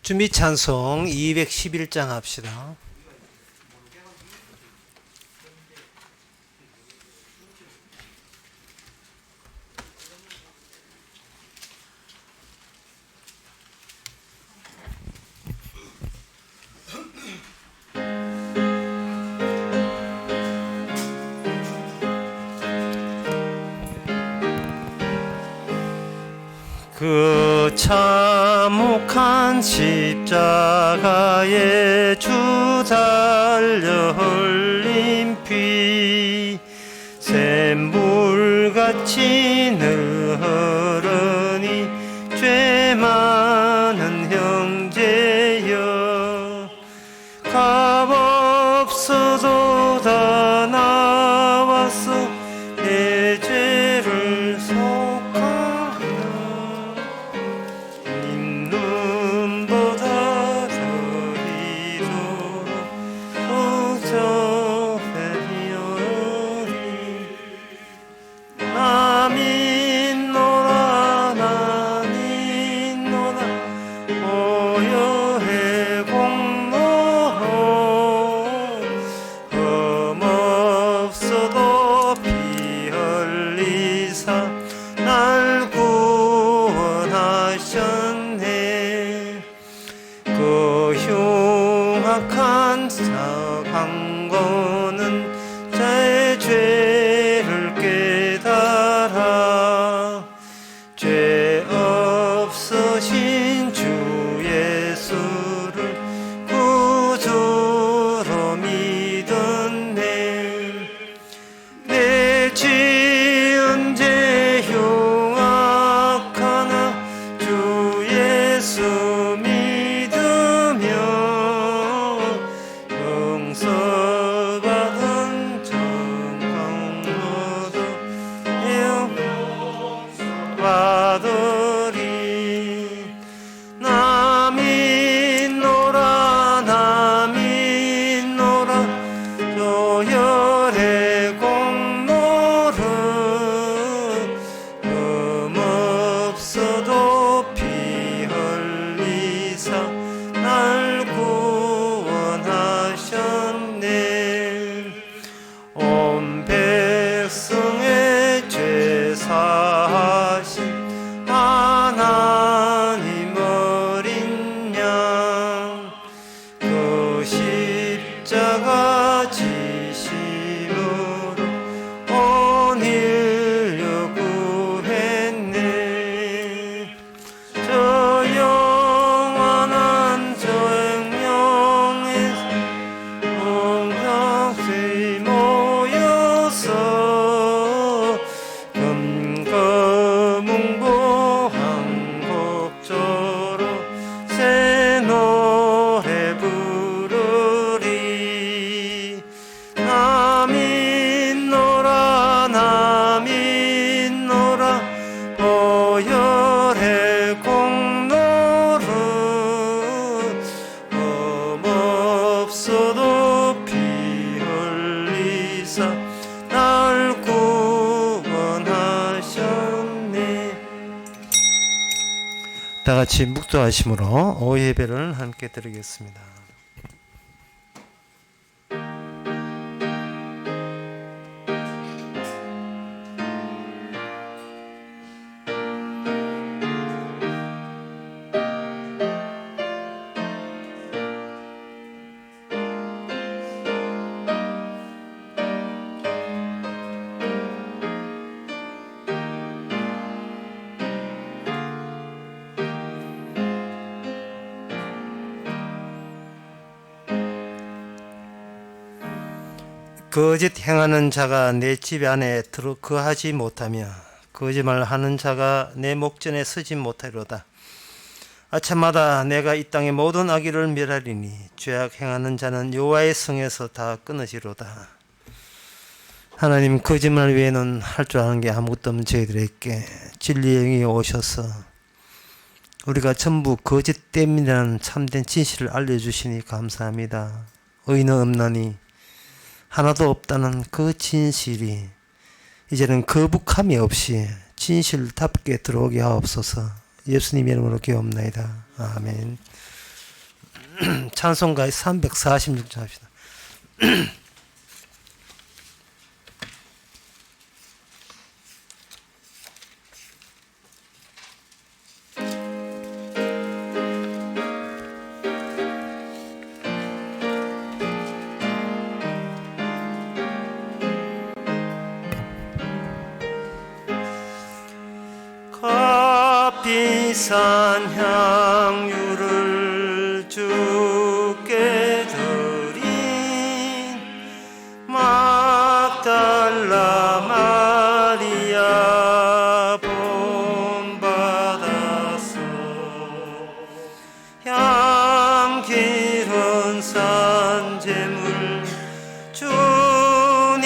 준비 찬송 211장 합시다. 그 참혹한 십자가에 주 달려 흘린 피 샘물같이 늘 흐르니 죄 많은 형제여 값없어도 다 나와서 내 죄를 날 구원하셨네. 그 흉악한 사강고는 자의 죄를 깨달아 죄 없으신 주 예수를 구주로 믿었네. 내 지은 죄 흉악하나 주 예수 믿으며 용서받은 정강모두 영받으리. 나 믿노라 나 믿노라 조혈의 공로를 없어도 피 흘리사 날 구원하셨네. 온 백성의 죄 사하신 하나님 어린 양 그 십자가 지심으로 온 인류 구했네. 저 영원한 저 행령에서 공평히 모여서 금거문고 한곡조로 새 노래 부르리. 나 믿노라 나 믿노라 보혈의 공로를 없어도 피 흘리사 날 구원하셨네. 다 같이 묵도하심으로 오예배를 함께 드리겠습니다. 거짓 행하는 자가 내 집 안에 들어 거하지 못하며 거짓말하는 자가 내 목전에 서지 못하리로다. 아침마다 내가 이 땅의 모든 악의를 멸하리니 죄악 행하는 자는 여호와의 성에서 다 끊어지로다. 하나님, 거짓말 외에는 할 줄 아는 게 아무것도 없는 저희들에게 진리의 영이 오셔서 우리가 전부 거짓 때문이라는 참된 진실을 알려주시니 감사합니다. 의는 없나니 하나도 없다는 그 진실이 이제는 거북함이 없이 진실답게 들어오게 하옵소서. 예수님 이름으로 기도합나이다. 아멘. 찬송가 346장 합시다. 값비싼 향유를 주께 드린 막달라 마리아 본받았소. 향기른 산제물 주님께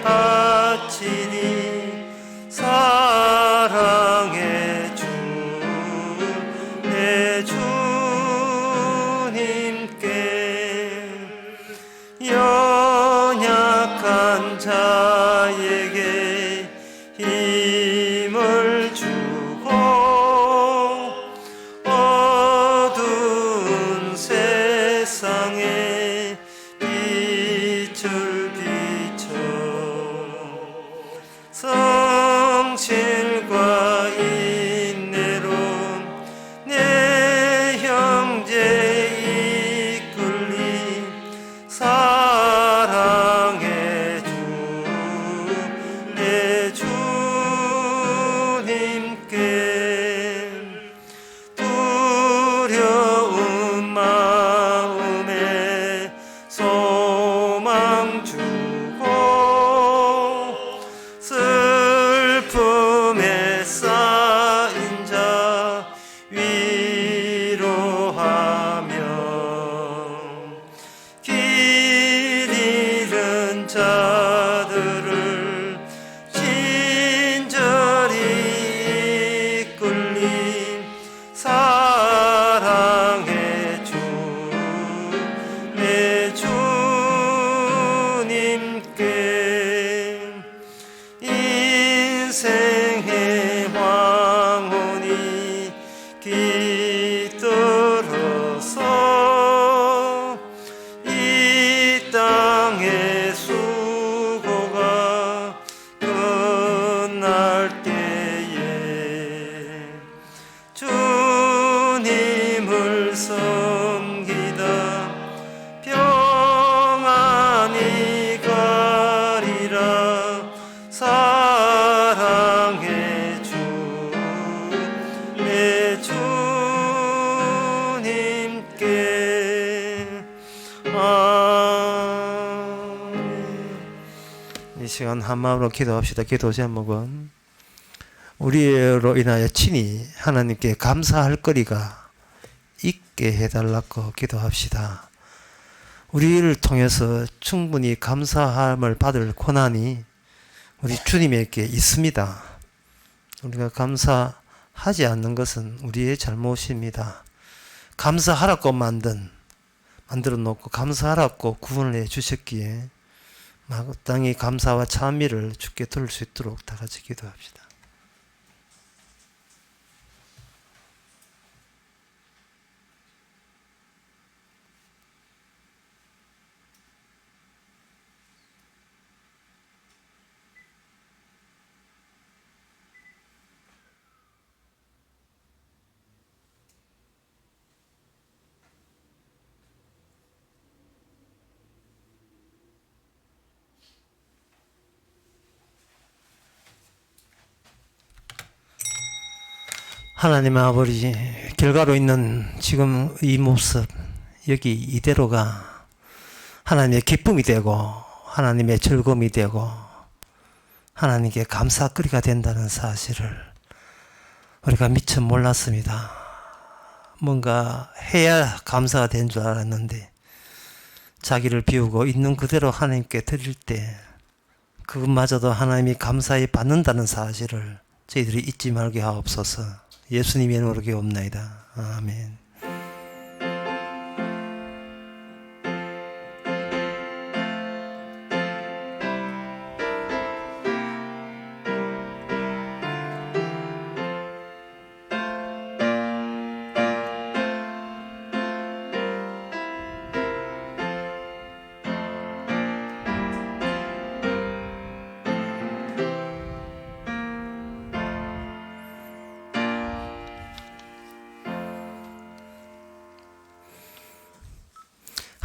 바치니 사랑의 주 내 주님께 연약한 자에게 힘을 주고 어두운 세상에 빛을 비춰 성실과 인내로 내 형제 이끌리 사랑의 주 내 주님께 두려운 마음에 소망 주고 슬픔에 쌓인 자 위로하며 길 잃은 자들을 친절히 이끌린 사랑의 주 내 주님께 인생의 황혼이 깃들어서 이 땅의 수고가 끝날 때에 주님을 섬기다 평안히 가리라 사랑의 주 내 주님께 아멘. 이 시간 한마음으로 기도합시다. 기도 제목은 우리로 인하여 친히 하나님께 감사할 거리가 있게 해달라고 기도합시다. 우리를 통해서 충분히 감사함을 받을 권한이 우리 주님에게 있습니다. 우리가 감사하지 않는 것은 우리의 잘못입니다. 감사하라고 만들어 놓고 감사하라고 구원을 해 주셨기에 마땅히 감사와 찬미를 주께 드릴 수 있도록 다 같이 기도합시다. 하나님 아버지, 결과로 있는 지금 이 모습, 여기 이대로가 하나님의 기쁨이 되고 하나님의 즐거움이 되고 하나님께 감사거리가 된다는 사실을 우리가 미처 몰랐습니다. 뭔가 해야 감사가 된 줄 알았는데 자기를 비우고 있는 그대로 하나님께 드릴 때 그것마저도 하나님이 감사히 받는다는 사실을 저희들이 잊지 말게 하옵소서. 예수님의 이름으로 기도옵나이다. 아멘.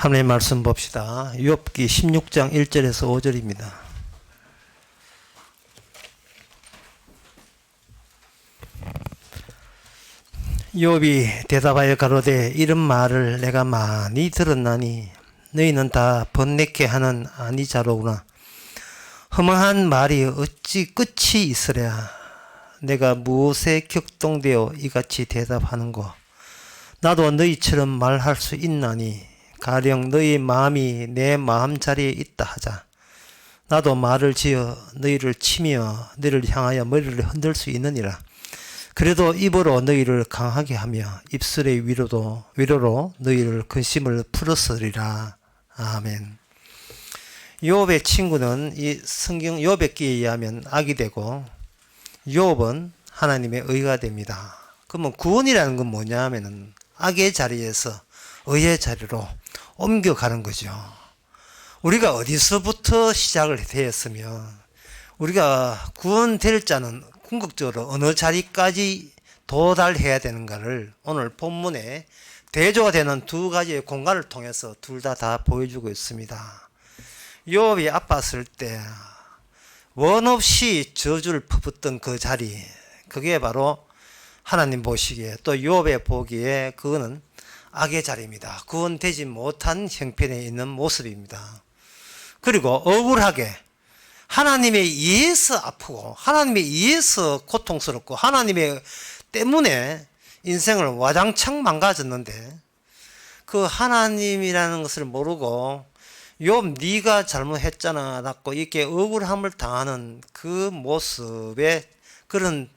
하나님의 말씀 봅시다. 욥기 16장 1절에서 5절입니다. 욥이 대답하여 가로되 이런 말을 내가 많이 들었나니 너희는 다 번뇌케 하는 아니 자로구나. 허망한 말이 어찌 끝이 있으랴. 내가 무엇에 격동되어 이같이 대답하는고. 나도 너희처럼 말할 수 있나니 가령 너희 마음이 내 마음자리에 있다 하자. 나도 말을 지어 너희를 치며 너희를 향하여 머리를 흔들 수 있느니라. 그래도 입으로 너희를 강하게 하며 입술의 위로로 너희를 근심을 풀었으리라. 아멘. 욥의 친구는 이 성경 욥의 기에 의하면 악이 되고 욥은 하나님의 의가 됩니다. 그러면 구원이라는 건 뭐냐 하면은 악의 자리에서 의의 자리로 옮겨가는 거죠. 우리가 어디서부터 시작을 되었으면 우리가 구원될 자는 궁극적으로 어느 자리까지 도달해야 되는가를 오늘 본문에 대조가 되는 두 가지의 공간을 통해서 둘 다 보여주고 있습니다. 욥이 아팠을 때 원 없이 저주를 퍼붓던 그 자리, 그게 바로 하나님 보시기에 또 욥의 보기에 그거는 악의 자리입니다. 구원되지 못한 형편에 있는 모습입니다. 그리고 억울하게 하나님에 의해서 아프고 하나님에 의해서 고통스럽고 하나님의 때문에 인생을 와장창 망가졌는데 그 하나님이라는 것을 모르고 욥 네가 잘못했잖아 라고 이렇게 억울함을 당하는 그 모습에 그런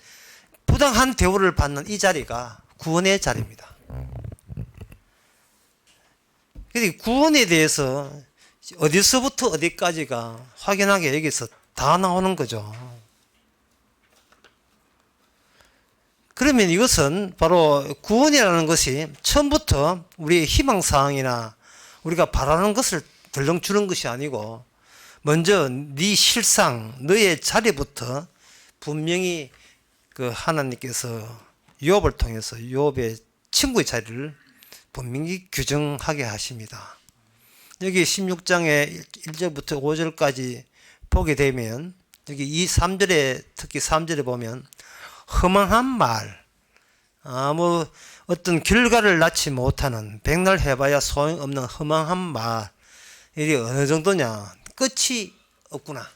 부당한 대우를 받는 이 자리가 구원의 자리입니다. 그래서 구원에 대해서 어디서부터 어디까지가 확연하게 여기서 다 나오는 거죠. 그러면 이것은 바로 구원이라는 것이 처음부터 우리의 희망사항이나 우리가 바라는 것을 덜렁 주는 것이 아니고 먼저 네 실상, 너의 자리부터 분명히 그 하나님께서 욥을 통해서 욥의 친구의 자리를 분명히 규정하게 하십니다. 여기 16장의 1절부터 5절까지 보게 되면 여기 이 3절에 특히 3절에 보면 허망한 말, 아무 어떤 결과를 낳지 못하는 백날 해봐야 소용없는 허망한 말이 어느 정도냐, 끝이 없구나.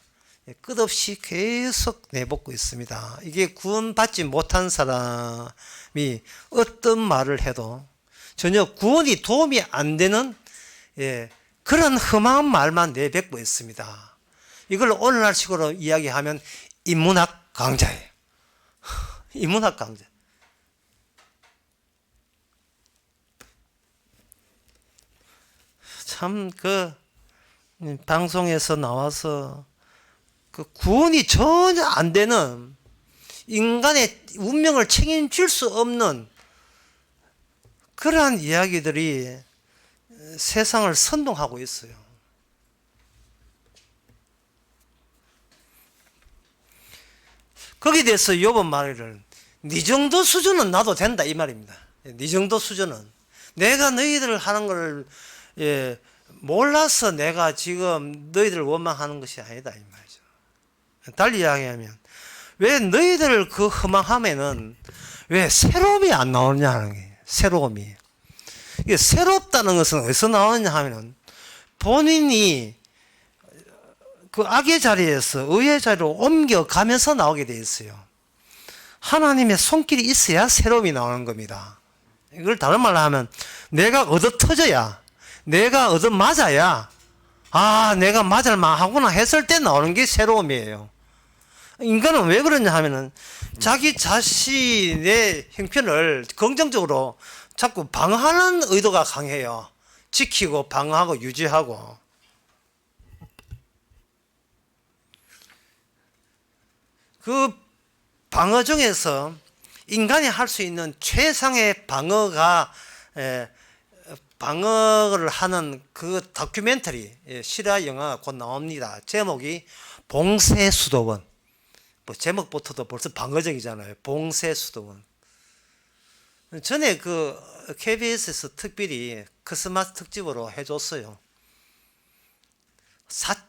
끝없이 계속 내뱉고 있습니다. 이게 구원받지 못한 사람이 어떤 말을 해도 전혀 구원이 도움이 안 되는 그런 험한 말만 내뱉고 있습니다. 이걸 오늘날식으로 이야기하면 인문학 강좌예요. 인문학 강좌. 참 방송에서 나와서 그 구원이 전혀 안 되는 인간의 운명을 책임질 수 없는 그러한 이야기들이 세상을 선동하고 있어요. 거기에 대해서 욥은 말을 네 정도 수준은 나도 된다 이 말입니다. 네 정도 수준은 내가 너희들 하는 걸 몰라서 내가 지금 너희들 원망하는 것이 아니다 이 말이죠. 달리 이야기하면 왜 너희들 그 허망함에는 왜 새로움이 안 나오느냐 하는 게 새로움이. 이게 새롭다는 것은 어디서 나오느냐 하면은 본인이 그 악의 자리에서 의의 자리로 옮겨가면서 나오게 되어 있어요. 하나님의 손길이 있어야 새로움이 나오는 겁니다. 이걸 다른 말로 하면 내가 얻어 터져야, 내가 얻어 맞아야, 아 내가 맞을 만하구나 했을 때 나오는 게 새로움이에요. 인간은 왜 그러냐 하면은 자기 자신의 형편을 긍정적으로 자꾸 방어하는 의도가 강해요. 지키고 방어하고 유지하고. 그 방어 중에서 인간이 할 수 있는 최상의 방어를 하는 그 다큐멘터리 실화 영화가 곧 나옵니다. 제목이 봉쇄수도원. 뭐 제목부터도 벌써 방어적이잖아요. 봉쇄수도원. 전에 그 KBS에서 특별히 크리스마스 특집으로 해줬어요.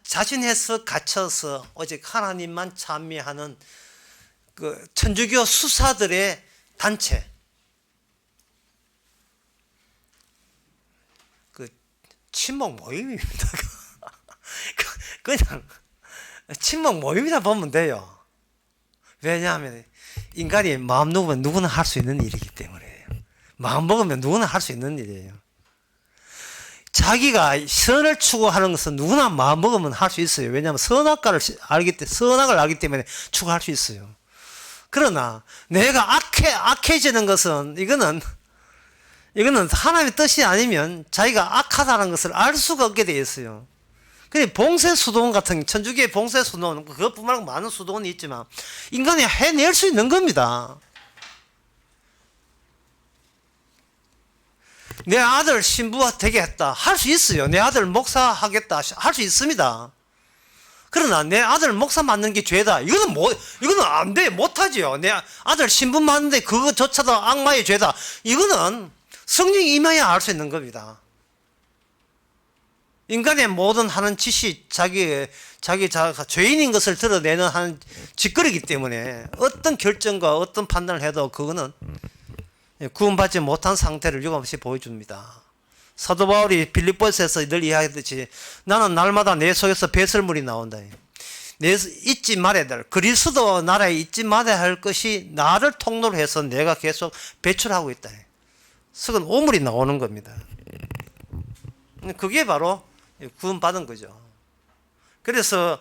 자진해서 갇혀서 오직 하나님만 찬미하는 그 천주교 수사들의 단체, 그 친목 모임입니다. 그냥 친목 모임이라 보면 돼요. 왜냐하면 인간이 마음 먹으면 누구나 할 수 있는 일이기 때문에요. 마음 먹으면 누구나 할 수 있는 일이에요. 자기가 선을 추구하는 것은 누구나 마음 먹으면 할 수 있어요. 왜냐하면 선악을 알기 때문에 추구할 수 있어요. 그러나 내가 악해지는 것은 이거는 하나님의 뜻이 아니면 자기가 악하다는 것을 알 수가 없게 되어 있어요. 그 봉쇄수도원 같은 천주교의 봉쇄수도원, 그것뿐만 아니라 많은 수도원이 있지만 인간이 해낼 수 있는 겁니다. 내 아들 신부가 되겠다 할 수 있어요. 내 아들 목사하겠다 할 수 있습니다. 그러나 내 아들 목사 맞는 게 죄다, 이거는 안 돼, 못하지요. 내 아들 신부 맞는데 그거조차도 악마의 죄다, 이거는 성령이 임해야 알 수 있는 겁니다. 인간의 모든 하는 짓이 자기가 죄인인 것을 드러내는 하는 짓거리이기 때문에 어떤 결정과 어떤 판단을 해도 그거는 구원받지 못한 상태를 유감없이 보여줍니다. 사도 바울이 빌립보서에서 늘 이야기했듯이 나는 날마다 내 속에서 배설물이 나온다. 잊지 말아야 될, 그리스도 나라에 잊지 말아야 할 것이 나를 통로로 해서 내가 계속 배출하고 있다. 썩은 오물이 나오는 겁니다. 그게 바로 구원받은 거죠. 그래서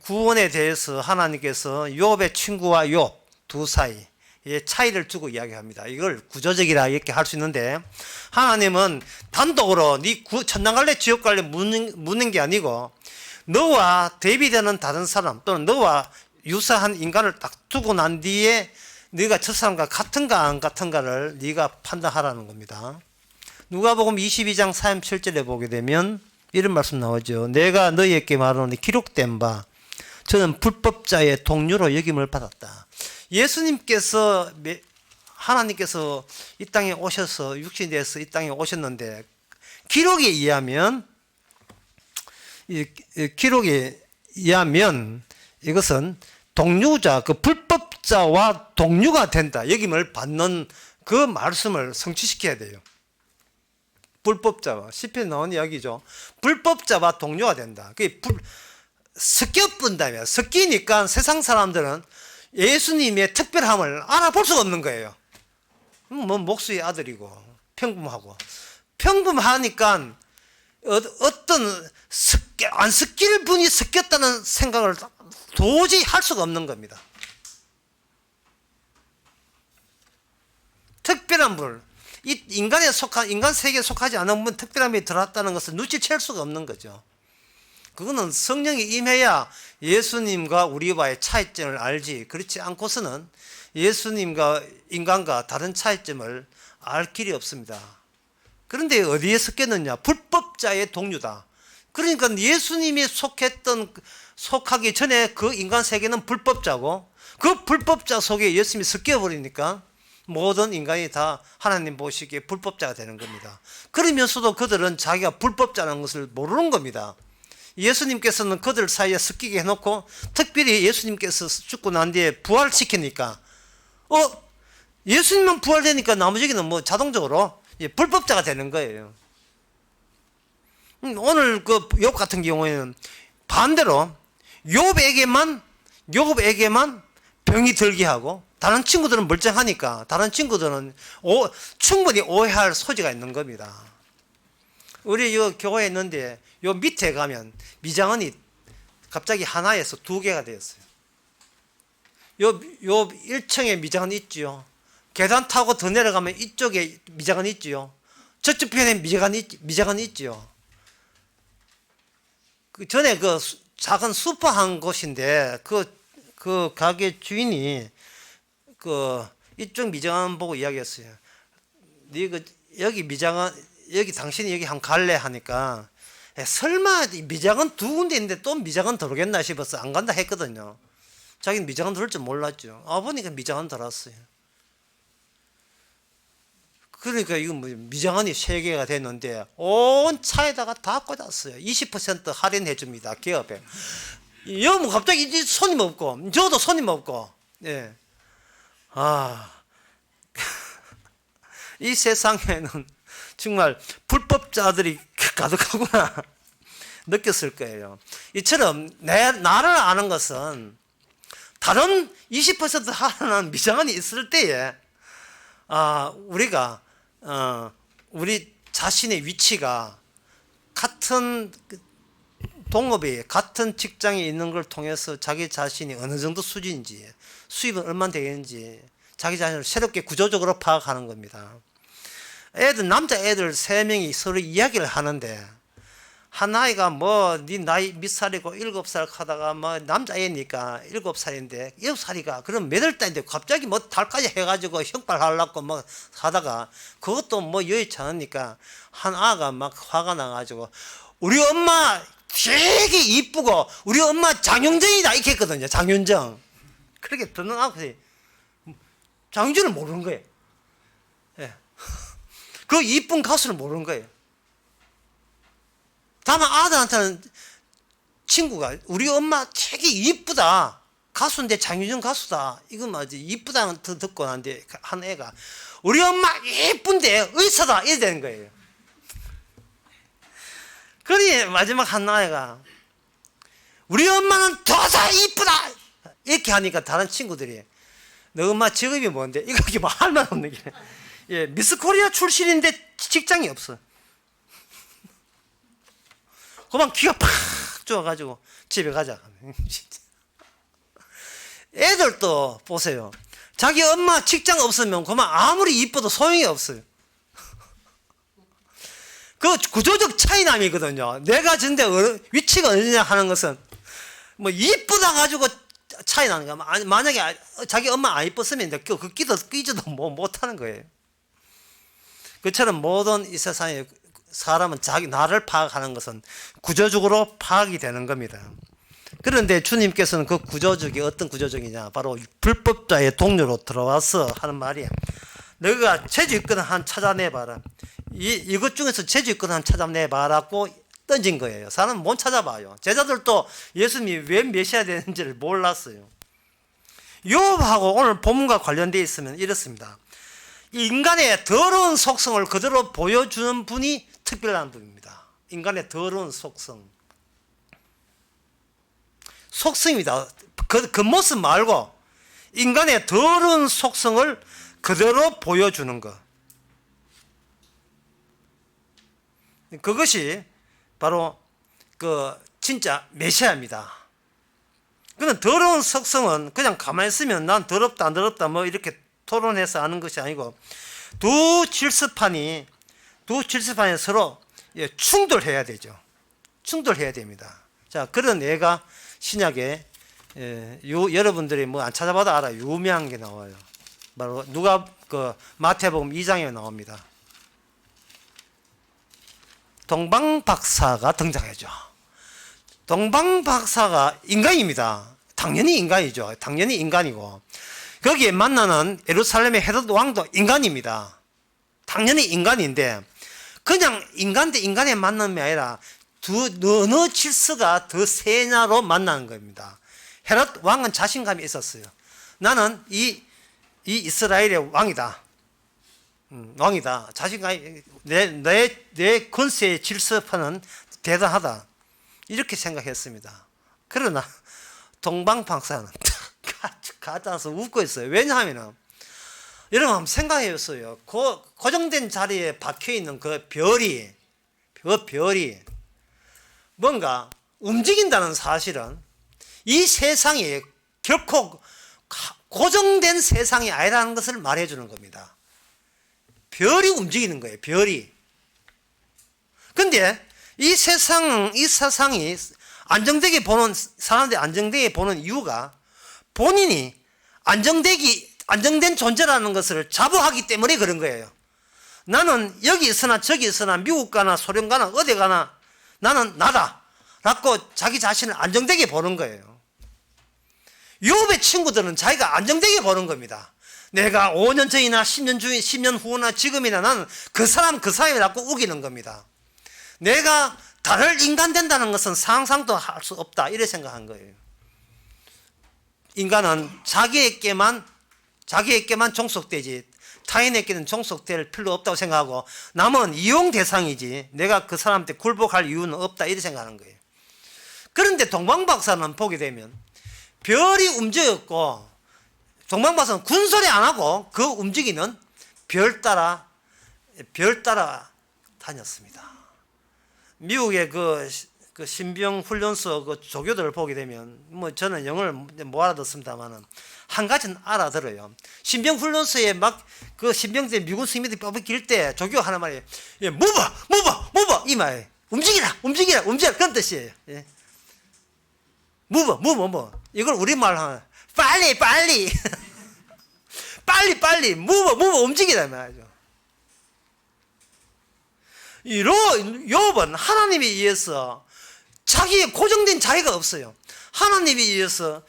구원에 대해서 하나님께서 욥의 친구와 욥 두 사이의 차이를 두고 이야기합니다. 이걸 구조적이라 이렇게 할 수 있는데, 하나님은 단독으로 네 천당 갈래 지옥 갈래 묻는 게 아니고 너와 대비되는 다른 사람 또는 너와 유사한 인간을 딱 두고 난 뒤에 네가 저 사람과 같은가 안 같은가를 네가 판단하라는 겁니다. 누가복음 22장 37절에 보게 되면 이런 말씀 나오죠. 내가 너희에게 말하노니 기록된 바 저는 불법자의 동료로 여김을 받았다. 예수님께서, 하나님께서 이 땅에 오셔서 육신이 돼서 이 땅에 오셨는데, 기록에 의하면 이것은 동료자, 그 불법자와 동료가 된다, 여김을 받는 그 말씀을 성취시켜야 돼요. 불법자와, 시편에 나온 이야기죠. 불법자와 동료가 된다. 그게 섞여본다면, 섞이니까 세상 사람들은 예수님의 특별함을 알아볼 수가 없는 거예요. 뭐 목수의 아들이고 평범하니까 어떤 안 섞일 분이 섞였다는 생각을 도저히 할 수가 없는 겁니다. 특별한 분, 이 인간 세계에 속하지 않은 분, 특별함이 들어왔다는 것을 눈치챌 수가 없는 거죠. 그거는 성령이 임해야 예수님과 우리와의 차이점을 알지, 그렇지 않고서는 예수님과 인간과 다른 차이점을 알 길이 없습니다. 그런데 어디에 섞였느냐? 불법자의 동료다. 그러니까 예수님이 속하기 전에 그 인간 세계는 불법자고, 그 불법자 속에 예수님이 섞여버리니까 모든 인간이 다 하나님 보시기에 불법자가 되는 겁니다. 그러면서도 그들은 자기가 불법자라는 것을 모르는 겁니다. 예수님께서는 그들 사이에 섞이게 해놓고, 특별히 예수님께서 죽고 난 뒤에 부활시키니까 예수님만 부활되니까 나머지는 뭐 자동적으로 불법자가 되는 거예요. 오늘 그 욥 같은 경우에는 반대로 욥에게만 병이 들게 하고, 다른 친구들은 멀쩡하니까 다른 친구들은 충분히 오해할 소지가 있는 겁니다. 우리 이 교회에 있는데 요 밑에 가면 미장원이 갑자기 하나에서 두 개가 되었어요. 요 1층에 미장원 있지요. 계단 타고 더 내려가면 이쪽에 미장원 있지요. 저쪽 편에 미장원 있지요. 그 전에 그 작은 슈퍼한 곳인데 그 가게 주인이 이쪽 미장원 보고 이야기했어요. 여기 미장원, 여기 당신이 여기 한번 갈래 하니까, 설마 미장원 두 군데 있는데 또 미장원 들어오겠나 싶어서 안 간다 했거든요. 자기는 미장원 들을 줄 몰랐죠. 보니까 미장원 들었어요. 그러니까 이거 뭐 미장원이 3개가 됐는데 온 차에다가 다 꽂았어요. 20% 할인해 줍니다. 기업에. 여뭐 갑자기 이제 손님 없고 저도 손님 없고. 예. 이 세상에는 정말 불법자들이 가득하구나 느꼈을 거예요. 이처럼 나를 아는 것은 다른 20% 할인하는 미장원이 있을 때에 우리가 우리 자신의 위치가 같은 동업에 같은 직장에 있는 걸 통해서 자기 자신이 어느 정도 수준인지 수입은 얼마나 되겠는지 자기 자신을 새롭게 구조적으로 파악하는 겁니다. 남자 애들 3명이 서로 이야기를 하는데 한 아이가 뭐 네 나이 몇 살이고 7살 하다가 뭐 남자애니까 7살인데 6살이가 그럼 몇 월 달인데 갑자기 뭐 달까지 해가지고 혁발하려고 뭐 하다가 그것도 뭐 여의치 않으니까 한 아가 막 화가 나가지고 우리 엄마 되게 이쁘고 우리 엄마 장윤정이다 이렇게 했거든요. 장윤정. 그렇게 듣는 아들이 장윤정을 모르는 거예요. 예. 그 이쁜 가수를 모르는 거예요. 다만 아들한테는 친구가 우리 엄마 되게 이쁘다 가수인데 장윤정 가수다 이건 맞지 이쁘다는 듣고 난데 한 애가 우리 엄마 이쁜데 의사다 이래 되는 거예요. 그러니 마지막 한 아이가 우리 엄마는 더더 이쁘다 이렇게 하니까 다른 친구들이 너 엄마 직업이 뭔데 이거 뭐 할 말 없는 게 예, 미스 코리아 출신인데 직장이 없어. 그만 기가 팍 좋아가지고 집에 가자. 애들도 보세요. 자기 엄마 직장 없으면 그만 아무리 이뻐도 소용이 없어요. 그 구조적 차이남이거든요. 내가 근데 위치가 어디냐 하는 것은 뭐 이쁘다 가지고 차이 나는 거야. 만약에 자기 엄마 안 이뻤으면 그 끼지도 뭐 못하는 거예요. 그처럼 모든 이 세상에 사람은 나를 파악하는 것은 구조적으로 파악이 되는 겁니다. 그런데 주님께서는 그 구조적이 어떤 구조적이냐 바로 불법자의 동료로 들어와서 하는 말이야. 너가 재주 있거든 한 찾아내봐라. 이것 중에서 재주 있거든 한 찾아내봐라고 던진 거예요. 사람은 못 찾아봐요. 제자들도 예수님이 왜 메시아 되는지를 몰랐어요. 욥하고 오늘 본문과 관련되어 있으면 이렇습니다. 인간의 더러운 속성을 그대로 보여주는 분이 특별한 분입니다. 인간의 더러운 속성입니다. 그 모습 말고 인간의 더러운 속성을 그대로 보여주는 것. 그것이 바로 그 진짜 메시아입니다. 그런 더러운 속성은 그냥 가만히 있으면 난 더럽다 안 더럽다 뭐 이렇게 토론해서 아는 것이 아니고 두 질서판이 서로 충돌해야 되죠. 충돌해야 됩니다. 자, 그런 예가 신약에 여러분들이 뭐 안 찾아봐도 알아 유명한 게 나와요. 바로 누가 그 마태복음 2장에 나옵니다. 동방박사가 등장하죠. 동방박사가 인간입니다. 당연히 인간이죠. 당연히 인간이고 거기에 만나는 예루살렘의 헤롯 왕도 인간입니다. 당연히 인간인데 그냥 인간 대 인간의 만남이 아니라 어느 질서가 더 세냐로 만나는 겁니다. 헤롯 왕은 자신감이 있었어요. 나는 이 이스라엘의 왕이다. 왕이다. 자신감이 내 권세의 질서판은 대단하다. 이렇게 생각했습니다. 그러나 동방박사는 가짜서 웃고 있어요. 왜냐하면 여러분 한번 생각해 보세요. 고정된 자리에 박혀있는 그 별이 뭔가 움직인다는 사실은 이 세상이 결코 고정된 세상이 아니라는 것을 말해주는 겁니다. 별이 움직이는 거예요. 별이. 근데 이 세상이 안정되게 보는 사람들이 안정되게 보는 이유가 본인이 안정된 존재라는 것을 자부하기 때문에 그런 거예요. 나는 여기 있으나 저기 있으나 미국 가나 소련 가나 어디 가나 나는 나다 라고 자기 자신을 안정되게 보는 거예요. 욥의 친구들은 자기가 안정되게 보는 겁니다. 내가 5년 전이나 10년 후나 지금이나 나는 그 사람이 자꾸 우기는 겁니다. 내가 다를 인간 된다는 것은 상상도 할 수 없다, 이래 생각한 거예요. 인간은 자기에게만 종속되지 타인에게는 종속될 필요 없다고 생각하고 남은 이용 대상이지 내가 그 사람한테 굴복할 이유는 없다, 이래 생각하는 거예요. 그런데 동방박사는 보게 되면 별이 움직였고, 동방박사는 군소리 안 하고 그 움직이는 별 따라 다녔습니다. 미국의 그 신병 훈련소 그 조교들을 보게 되면, 뭐 저는 영어를 못 알아듣습니다만은 한 가지는 알아들어요. 신병 훈련소에 막 그 신병대 미군 스님들이 뼈 길 때 조교 하나 말이에요. 예, move 이 말, 움직이라 그런 뜻이에요. 예. move 이걸 우리말로 하면 빨리 move 움직이라 말이죠. 욥은 하나님에 의해서 자기의 고정된 자리가 없어요. 하나님에 의해서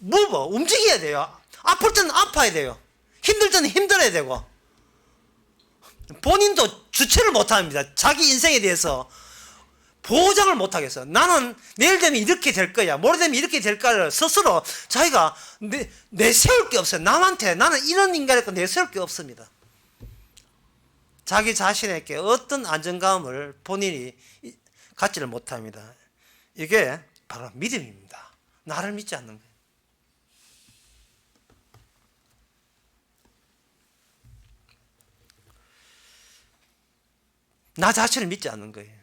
움직여야 돼요. 아플 때는 아파야 돼요. 힘들 때는 힘들어야 되고, 본인도 주체를 못합니다. 자기 인생에 대해서 보장을 못하겠어요. 나는 내일 되면 이렇게 될 거야, 모레 되면 이렇게 될 거야 스스로 자기가 내세울 게 없어요. 남한테 나는 이런 인간이고 내세울 게 없습니다. 자기 자신에게 어떤 안정감을 본인이 갖지를 못합니다. 이게 바로 믿음입니다. 나를 믿지 않는 거예요. 나 자신을 믿지 않는 거예요.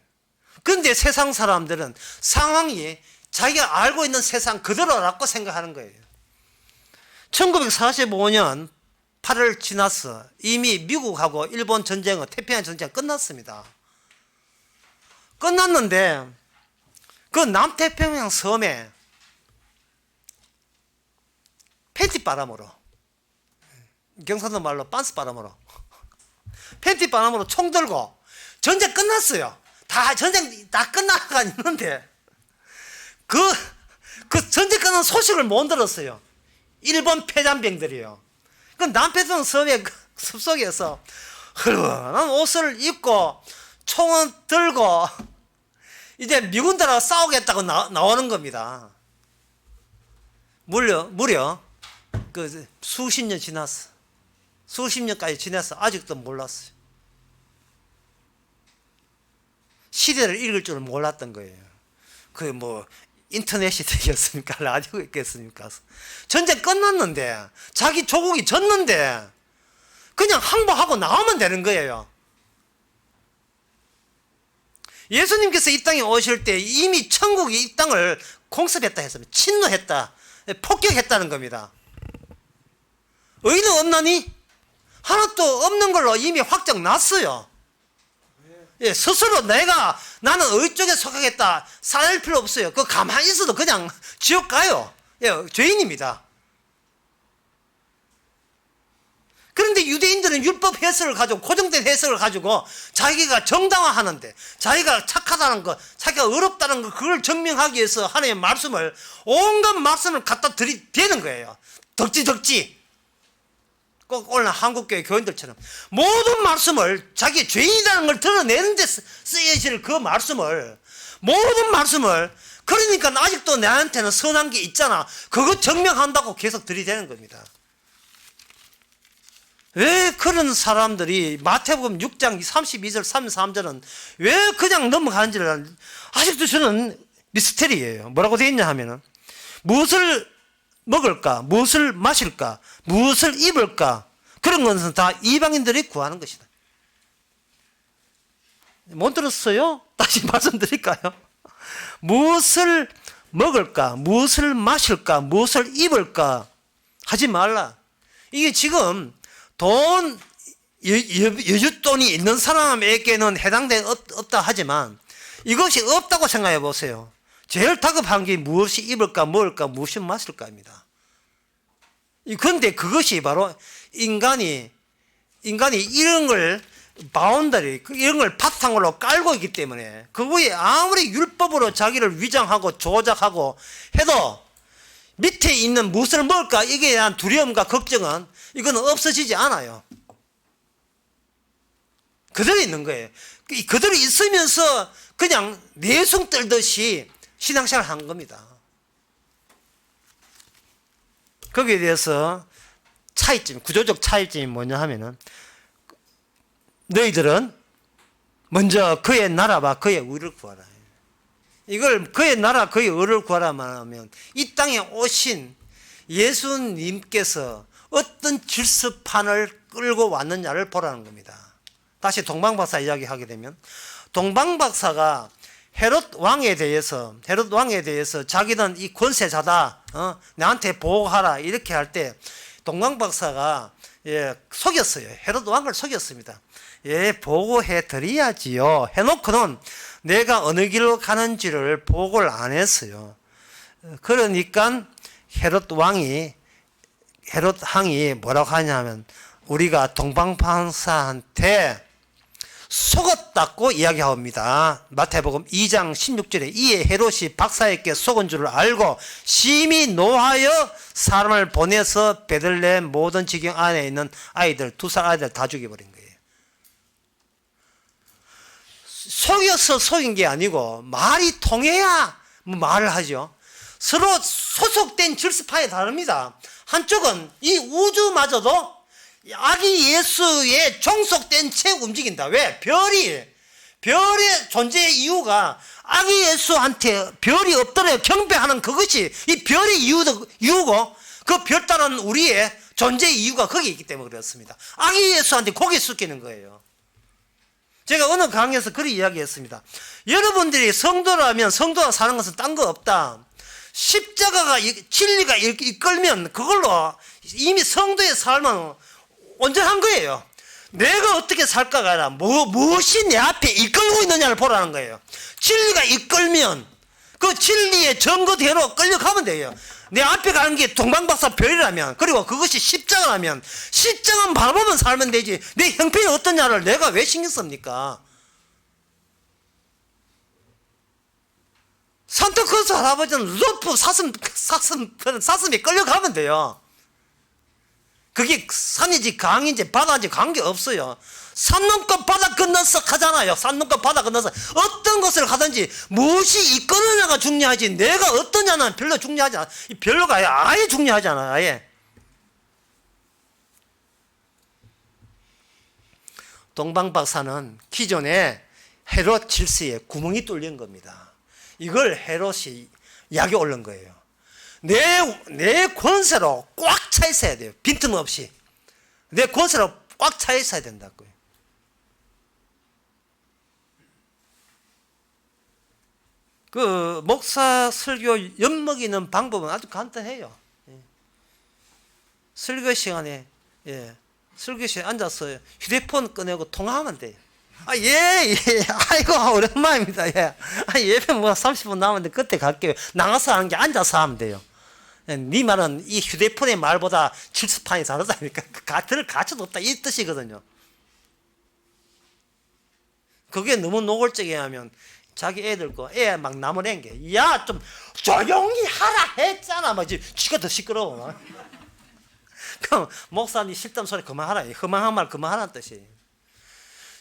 그런데 세상 사람들은 상황이 자기가 알고 있는 세상 그대로라고 생각하는 거예요. 1945년 8월 지나서 이미 미국하고 일본 전쟁은 태평양 전쟁 끝났습니다. 끝났는데 그 남태평양 섬에 팬티 바람으로, 경상도 말로 빤스 바람으로, 팬티 바람으로 총 들고 전쟁 끝났어요. 전쟁 다 끝나가 있는데 그 전쟁 끝난 소식을 못 들었어요. 일본 패잔병들이요. 그 남태평양 섬의 숲속에서 흐르는 옷을 입고 총을 들고 이제 미군들하고 싸우겠다고 나오는 겁니다. 무려 그 수십 년 지났어. 수십 년까지 지났어. 아직도 몰랐어요. 시대를 읽을 줄은 몰랐던 거예요. 그 뭐 인터넷이 되겠습니까? 라디오가 있겠습니까? 전쟁 끝났는데, 자기 조국이 졌는데 그냥 항복하고 나오면 되는 거예요. 예수님께서 이 땅에 오실 때 이미 천국이 이 땅을 공습했다 했습니다. 침노했다, 폭격했다는 겁니다. 의인은 없나니? 하나도 없는 걸로 이미 확정 났어요. 예, 스스로 나는 어디 쪽에 속하겠다 쌓을 필요 없어요. 그 가만히 있어도 그냥 지옥 가요. 예, 죄인입니다. 그런데 유대인들은 율법 해석을 가지고, 고정된 해석을 가지고 자기가 정당화하는데, 자기가 착하다는 것, 자기가 어렵다는 것, 그걸 증명하기 위해서 하나님의 말씀을, 온갖 말씀을 갖다 들이대는 거예요. 덕지 꼭 오늘 한국교회 교인들처럼 모든 말씀을, 자기 죄인이라는 걸 드러내는 데 쓰여질 그 말씀을, 모든 말씀을, 그러니까 아직도 나한테는 선한 게 있잖아, 그거 증명한다고 계속 들이대는 겁니다. 왜 그런 사람들이 마태복음 6장 32절 33절은 왜 그냥 넘어가는지를 아직도 저는 미스테리예요. 뭐라고 되어 있냐 하면은, 무엇을 먹을까, 무엇을 마실까, 무엇을 입을까, 그런 것은 다 이방인들이 구하는 것이다. 못 들었어요? 다시 말씀드릴까요? 무엇을 먹을까, 무엇을 마실까, 무엇을 입을까 하지 말라. 이게 지금 여윳돈이 있는 사람에게는 해당되는 없다 하지만, 이것이 없다고 생각해 보세요. 제일 다급한 게 무엇이 입을까, 먹을까, 무엇이 마실까입니다. 그런데 그것이 바로 인간이 이런 걸 바운더리, 이런 걸 바탕으로 깔고 있기 때문에, 그거에 아무리 율법으로 자기를 위장하고 조작하고 해도 밑에 있는 무엇을 먹을까 이게 대한 두려움과 걱정은 이거는 없어지지 않아요. 그대로 있는 거예요. 그대로 있으면서 그냥 내숭 떨듯이 신앙생활을 한 겁니다. 거기에 대해서 차이점, 구조적 차이점이 뭐냐 하면은, 너희들은 먼저 그의 나라와 그의 의를 구하라. 이걸 그의 나라 그의 의를 구하라만 하면 이 땅에 오신 예수님께서 어떤 질서판을 끌고 왔느냐를 보라는 겁니다. 다시 동방박사 이야기하게 되면, 동방박사가 헤롯 왕에 대해서 자기는 이 권세자다, 나한테 보호하라 이렇게 할 때 동방박사가 속였어요. 헤롯 왕을 속였습니다. 보고해 드려야지요 해놓고는 내가 어느 길로 가는지를 보고를 안 했어요. 그러니까 헤롯 왕이 뭐라고 하냐면, 우리가 동방박사한테 속았다고 이야기합니다. 마태복음 2장 16절에 이에 헤롯이 박사에게 속은 줄을 알고 심히 노하여 사람을 보내서 베들레헴 모든 지경 안에 있는 아이들, 2살 아이들 다 죽여버린 거예요. 속여서 속인 게 아니고 말이 통해야 말을 하죠. 서로 소속된 질서판이 다릅니다. 한쪽은 이 우주마저도 아기 예수에 종속된 채 움직인다. 왜? 별의 존재의 이유가 아기 예수한테 별이 없더라도 경배하는 그것이 이 별의 이유고, 그 별 따른 우리의 존재의 이유가 거기에 있기 때문에 그렇습니다. 아기 예수한테 고개 숙이는 거예요. 제가 어느 강의에서 그렇게 이야기했습니다. 여러분들이 성도라면 성도가 사는 것은 딴 거 없다. 십자가가 진리가 이끌면 그걸로 이미 성도의 삶은 온전한 거예요. 내가 어떻게 살까가 아니라 무엇이 내 앞에 이끌고 있느냐를 보라는 거예요. 진리가 이끌면 그 진리의 증거대로 끌려가면 돼요. 내 앞에 가는 게 동방박사 별이라면, 그리고 그것이 십자가라면 십자가만 바라보면 살면 되지, 내 형편이 어떠냐를 내가 왜 신경 씁니까? 산타클로스 할아버지는 루돌프 사슴에 끌려가면 돼요. 그게 산인지 강인지 바다인지 관계없어요. 산 넘고 바다 건너서 가잖아요. 산 넘고 바다 건너서 어떤 것을 가든지 무엇이 이끄느냐가 중요하지, 내가 어떠냐는 별로 중요하지 않아. 별로가 아예 중요하지 않아요. 아예. 동방박사는 기존에 헤롯 질서에 구멍이 뚫린 겁니다. 이걸 헤롯이 약에 올린 거예요. 내 권세로 꽉 차 있어야 돼요. 빈틈없이. 내 권세로 꽉 차 있어야 된다고요. 그 목사 설교 엿먹이는 방법은 아주 간단해요. 설교 시간에 앉아서 휴대폰 꺼내고 통화하면 돼요. 아이고 오랜만입니다. 예배 30분 남았는데 그때 갈게요. 나가서 하는 게 앉아서 하면 돼요. 네 말은 이 휴대폰의 말보다 질서판이 다르다니까. 들을 가치도 없다 이 뜻이거든요. 그게 너무 노골적이게 하면 자기 애들 애 막 나무랜게, 야 좀 조용히 하라 했잖아. 막 지가 더 시끄러워. 그럼 목사님 실담 소리 그만하라, 험한 말 그만하라는 뜻이에요.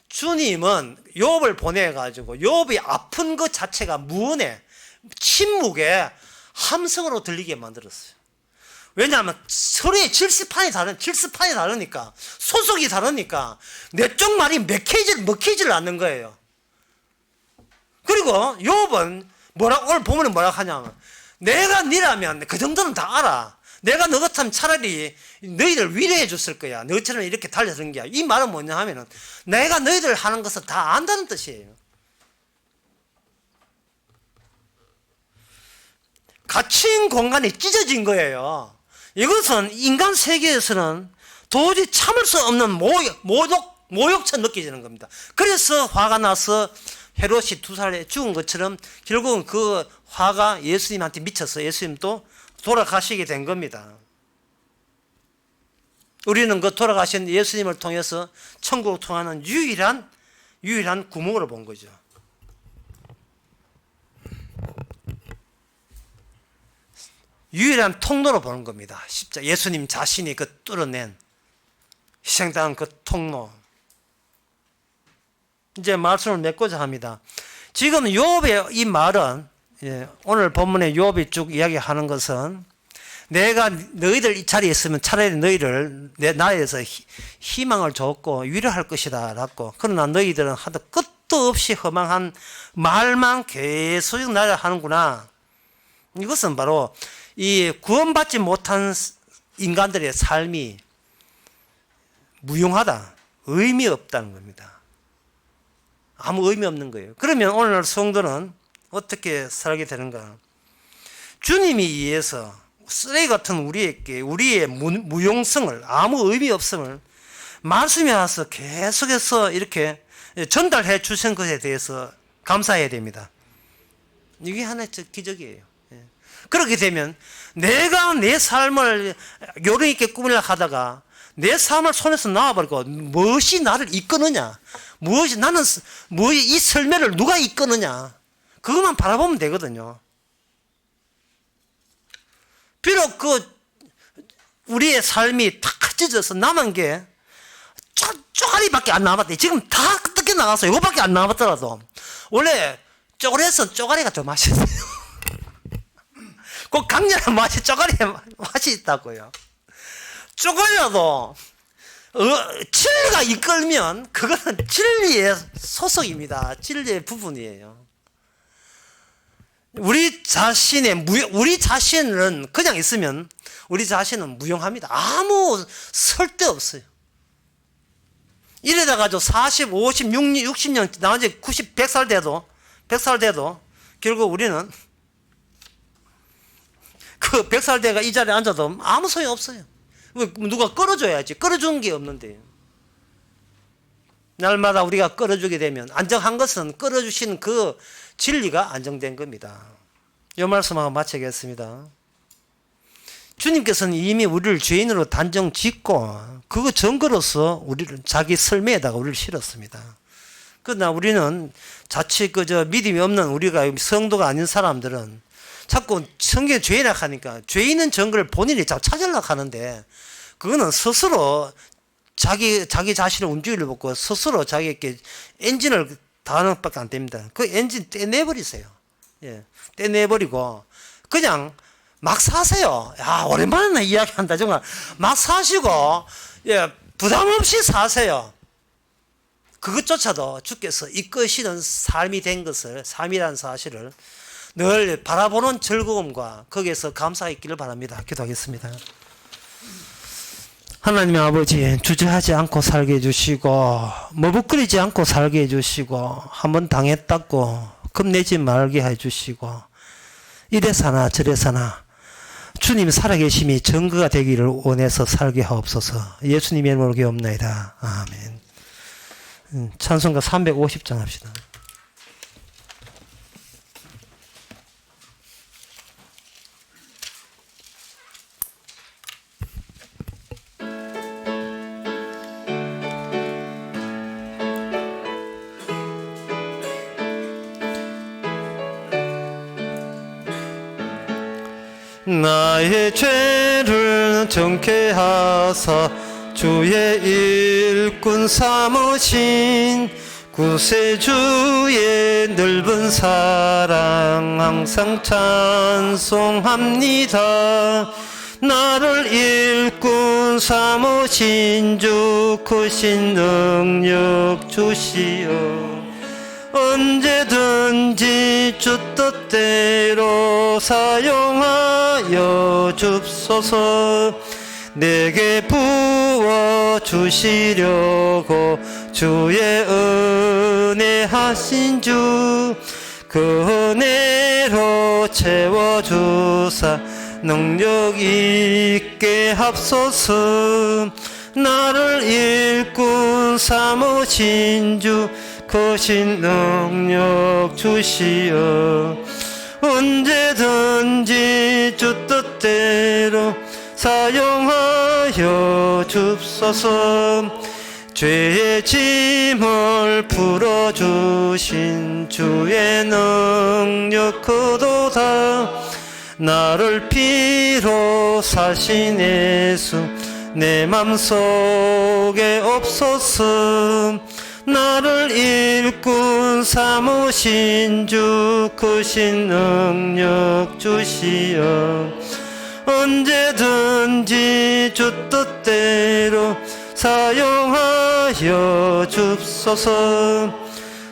주님은 욥을 보내가지고 욥이 아픈 것 자체가 무언에 침묵에 함성으로 들리게 만들었어요. 왜냐하면 서로의 질서판이 다르니까, 소속이 다르니까 내 쪽 말이 먹히질 않는 거예요. 그리고 욥은 오늘 본문에 뭐라고 하냐면, 내가 니라면 그 정도는 다 알아. 내가 너 같으면 차라리 너희들 위로해 줬을 거야. 너처럼 이렇게 달려드는 게. 이 말은 뭐냐 하면은, 내가 너희들 하는 것을 다 안다는 뜻이에요. 갇힌 공간이 찢어진 거예요. 이것은 인간 세계에서는 도저히 참을 수 없는 모욕처럼 느껴지는 겁니다. 그래서 화가 나서 헤롯이 2살에 죽은 것처럼 결국은 그 화가 예수님한테 미쳐서 예수님도 돌아가시게 된 겁니다. 우리는 그 돌아가신 예수님을 통해서 천국을 통하는 유일한 구멍으로 본 거죠. 유일한 통로로 보는 겁니다. 십자가. 예수님 자신이 그 뚫어낸 희생당한 그 통로. 이제 말씀을 맺고자 합니다. 지금 욥의 이 말은, 오늘 본문에 욥이 쭉 이야기하는 것은, 내가 너희들 이 자리에 있으면 차라리 너희를 내 나에서 희망을 줬고 위로할 것이다 라고. 그러나 너희들은 하도 끝도 없이 허망한 말만 계속 나를 하는구나. 이것은 바로 이 구원받지 못한 인간들의 삶이 무용하다, 의미 없다는 겁니다. 아무 의미 없는 거예요. 그러면 오늘 성도는 어떻게 살게 되는가? 주님이 의해서 쓰레기 같은 우리의 무용성을, 아무 의미 없음을 말씀에 와서 계속해서 이렇게 전달해 주신 것에 대해서 감사해야 됩니다. 이게 하나의 기적이에요. 그렇게 되면 내가 내 삶을 요령 있게 꾸미려 하다가 내 삶을 손에서 놔버리고 무엇이 나를 이끄느냐, 나는 이 설매를 누가 이끄느냐, 그것만 바라보면 되거든요. 비록 우리의 삶이 다 찢어져서 남은 게 쪼가리밖에 안 남았대. 지금 다 뜯겨 나가서 이거밖에 안 남았더라도, 원래 쪼그레서 쪼가리가 좀 맛있어요. 그 강렬한 맛이, 쪼가리의 맛이 있다고요. 쪼가리라도 진리가 이끌면 그거는 진리의 소속입니다. 진리의 부분이에요. 우리 자신은 그냥 있으면 우리 자신은 무용합니다. 아무 쓸데없어요. 이래다 가지고 40, 50, 60년, 나머지 90, 100살 돼도 결국 우리는 그 100살 돼가 이 자리에 앉아도 아무 소용 없어요. 누가 끌어줘야지. 끌어주는 게 없는데. 날마다 우리가 끌어주게 되면, 안정한 것은 끌어주신 그 진리가 안정된 겁니다. 이 말씀하고 마치겠습니다. 주님께서는 이미 우리를 죄인으로 단정 짓고 그 증거로서 우리를 자기 설매에다가 우리를 실었습니다. 그러나 우리는 자칫 믿음이 없는 우리가 성도가 아닌 사람들은 자꾸 성경에 죄인이라 하니까 죄인은 증거를 본인이 자꾸 찾으려고 하는데, 그거는 스스로 자기 자신을 움직이려고 먹고 스스로 자기에게 엔진을 다하는 것밖에 안 됩니다. 그 엔진 떼내버리세요. 떼내버리고 그냥 막 사세요. 야, 오랜만에 이야기한다. 정말 막 사시고, 부담 없이 사세요. 그것조차도 주께서 이끄시는 삶이 된 것을, 삶이라는 사실을 늘 바라보는 즐거움과 거기에서 감사가 있기를 바랍니다. 기도하겠습니다. 하나님의 아버지, 주저하지 않고 살게 해주시고 머뭇거리지 않고 살게 해주시고 한번 당했다고 겁내지 말게 해주시고 이래서나 저래서나 주님 살아계심이 증거가 되기를 원해서 살게 하옵소서. 예수님의 이름으로 기도옵나이다. 아멘. 찬송가 350장 합시다. 나의 죄를 정케 하사 주의 일꾼 삼으신 구세주의 넓은 사랑 항상 찬송합니다. 나를 일꾼 삼으신 주 크신 능력 주시어 언제든지 주 뜻대로 사용하여 줍소서. 내게 부어 주시려고 주의 은혜 하신 주 그 은혜로 채워주사 능력 있게 합소서. 나를 일꾼 삼으신 주 크신 능력 주시어 언제든지 주 뜻대로 사용하여 줍소서. 죄의 짐을 풀어주신 주의 능력 크도다. 나를 피로 사신 예수 내 맘속에 없소서. 나를 일꾼 삼으신 주 크신 능력 주시어 언제든지 주 뜻대로 사용하여 줍소서.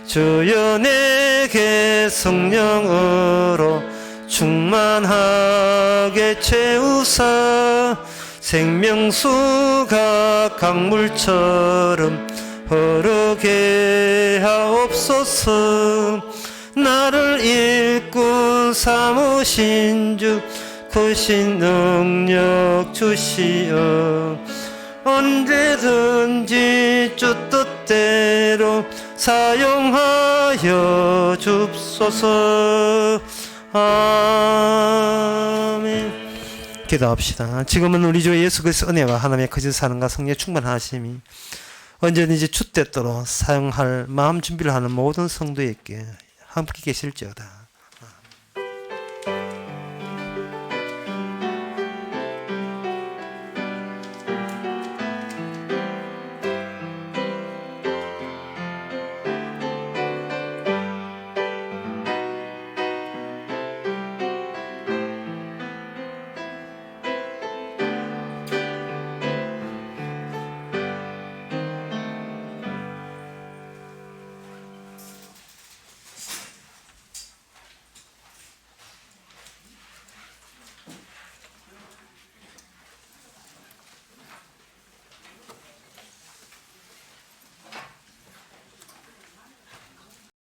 주여 내게 성령으로 충만하게 채우사 생명수가 강물처럼 흐르게 하옵소서. 나를 일꾼 삼으신 주 크신 능력 주시어 언제든지 주 뜻대로 사용하여 줍소서. 아멘. 기도합시다. 지금은 우리 주 예수 그리스도의 은혜와 하나님의 거짓 사랑과 성령의 충만하심이 언제든지 주때도록 사용할 마음 준비를 하는 모든 성도에게 함께 계실지어다.